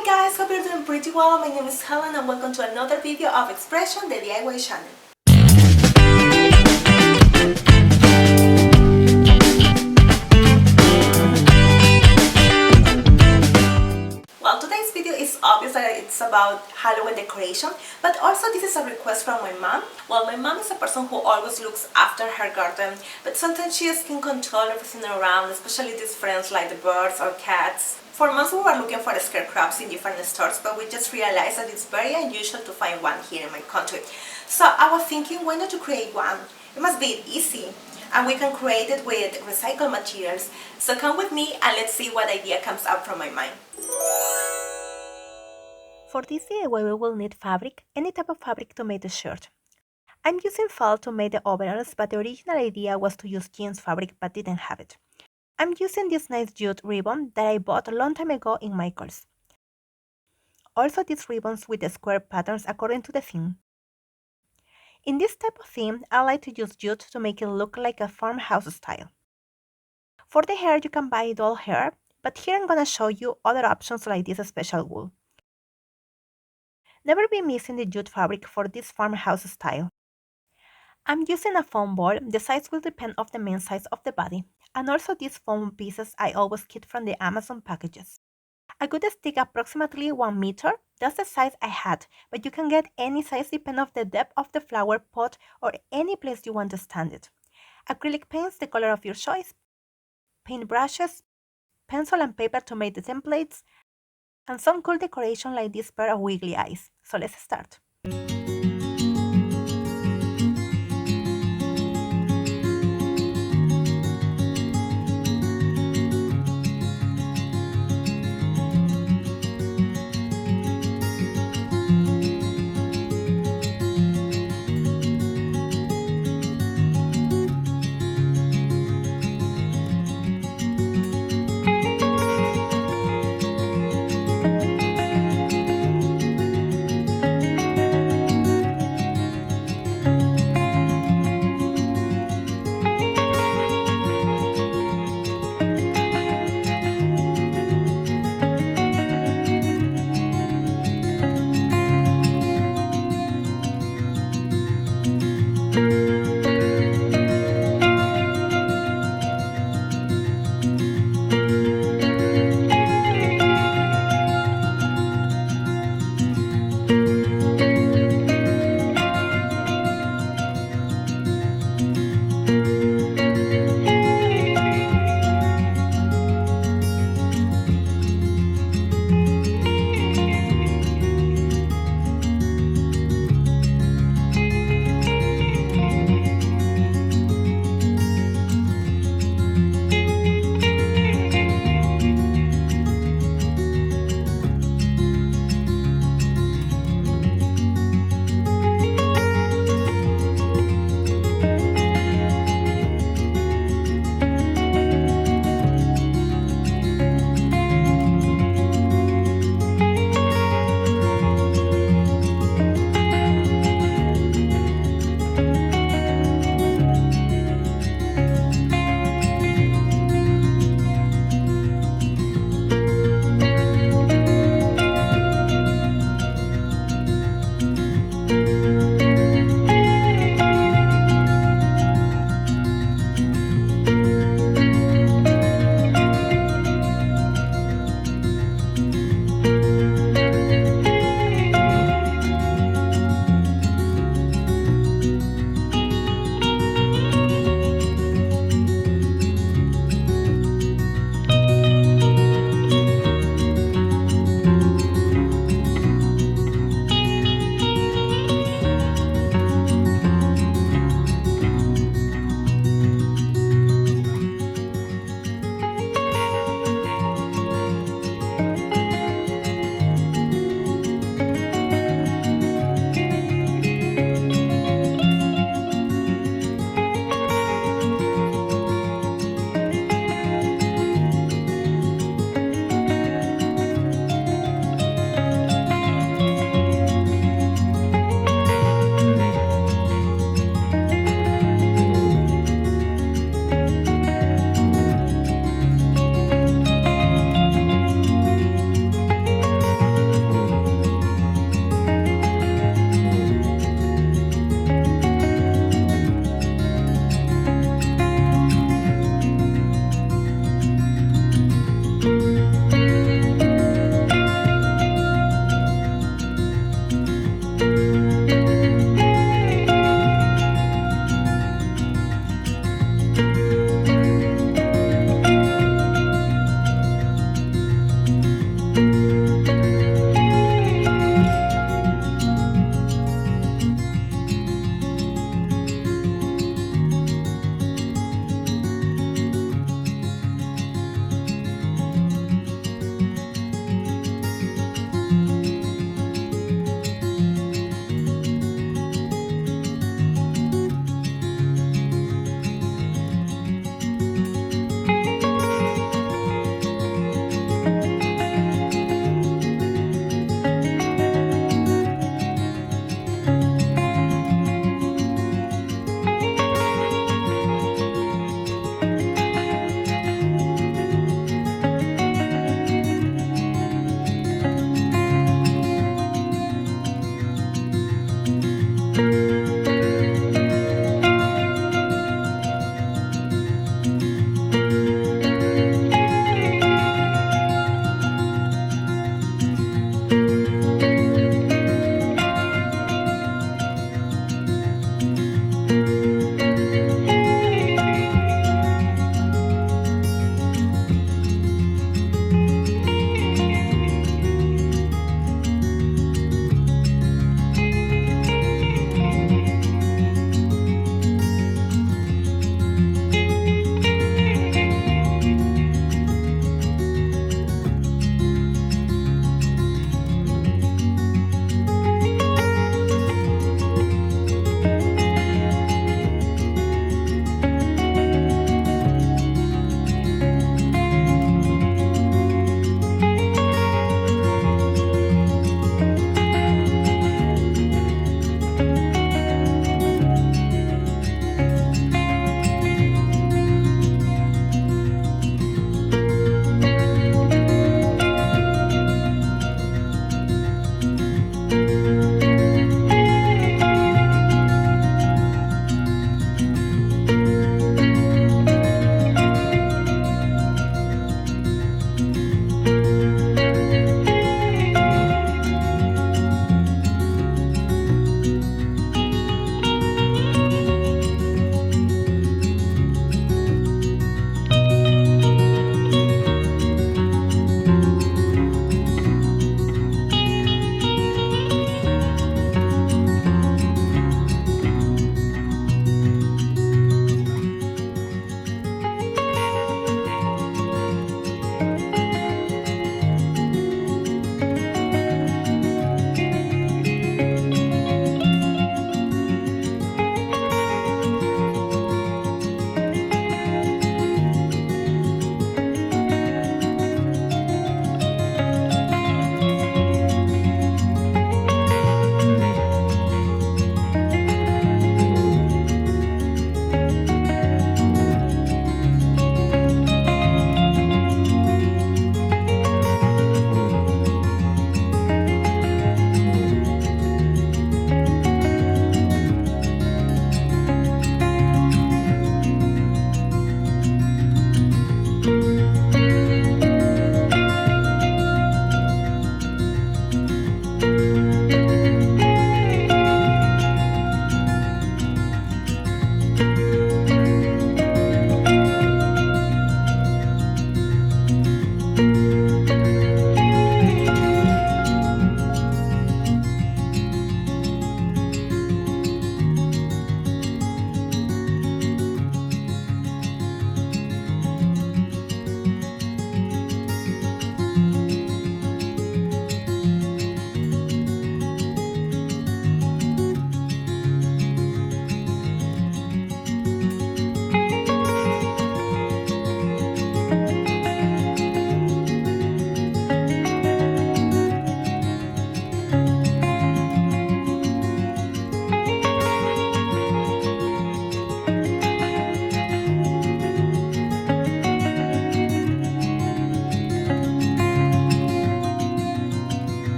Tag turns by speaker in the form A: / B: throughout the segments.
A: Hi guys, hope you're doing pretty well. My name is Helen and welcome to another video of Expression, the DIY channel. Well, today's video is obvious that it's about Halloween decoration, but also this is a request from my mom. Well, my mom is a person who always looks after her garden, but sometimes she can't control everything around, especially these friends like the birds or cats. For months we were looking for scarecrows in different stores, but we just realized that it's very unusual to find one here in my country. So I was thinking, why not to create one? It must be easy, and we can create it with recycled materials. So come with me and let's see what idea comes up from my mind. For this DIY we will need fabric, any type of fabric to make the shirt. I'm using felt to make the overalls, but the original idea was to use jeans fabric but didn't have it. I'm using this nice jute ribbon that I bought a long time ago in Michaels. Also these ribbons with the square patterns according to the theme. In this type of theme, I like to use jute to make it look like a farmhouse style. For the hair you can buy doll hair, but here I'm gonna show you other options like this special wool. Never be missing the jute fabric for this farmhouse style. I'm using a foam ball, the size will depend on the main size of the body, and also these foam pieces I always get from the Amazon packages. I could stick approximately 1 meter, that's the size I had, but you can get any size depending on the depth of the flower pot or any place you want to stand it. Acrylic paints the color of your choice, paint brushes, pencil and paper to make the templates, and some cool decoration like this pair of wiggly eyes. So let's start.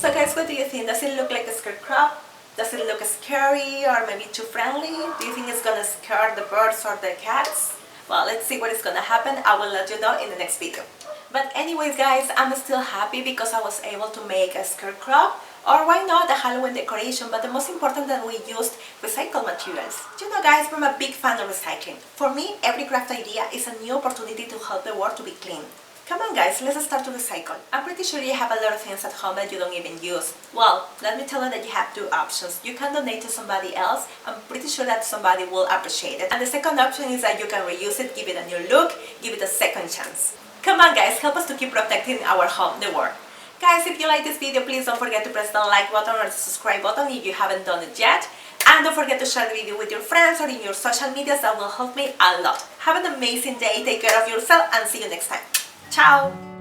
A: So guys, what do you think? Does it look like a skirt crop? Does it look scary or maybe too friendly? Do you think it's gonna scare the birds or the cats? Well, let's see what is gonna happen. I will let you know in the next video. But anyways guys, I'm still happy because I was able to make a skirt crop, or why not a Halloween decoration, but the most important that we used recycled materials. You know guys, I'm a big fan of recycling. For me, every craft idea is a new opportunity to help the world to be clean. Come on guys, let's start to recycle. I'm pretty sure you have a lot of things at home that you don't even use. Well, let me tell you that you have two options. You can donate to somebody else. I'm pretty sure that somebody will appreciate it. And the second option is that you can reuse it, give it a new look, give it a second chance. Come on guys, help us to keep protecting our home, the world. Guys, if you like this video, please don't forget to press the like button or the subscribe button if you haven't done it yet. And don't forget to share the video with your friends or in your social medias. That will help me a lot. Have an amazing day, take care of yourself, and see you next time. Ciao!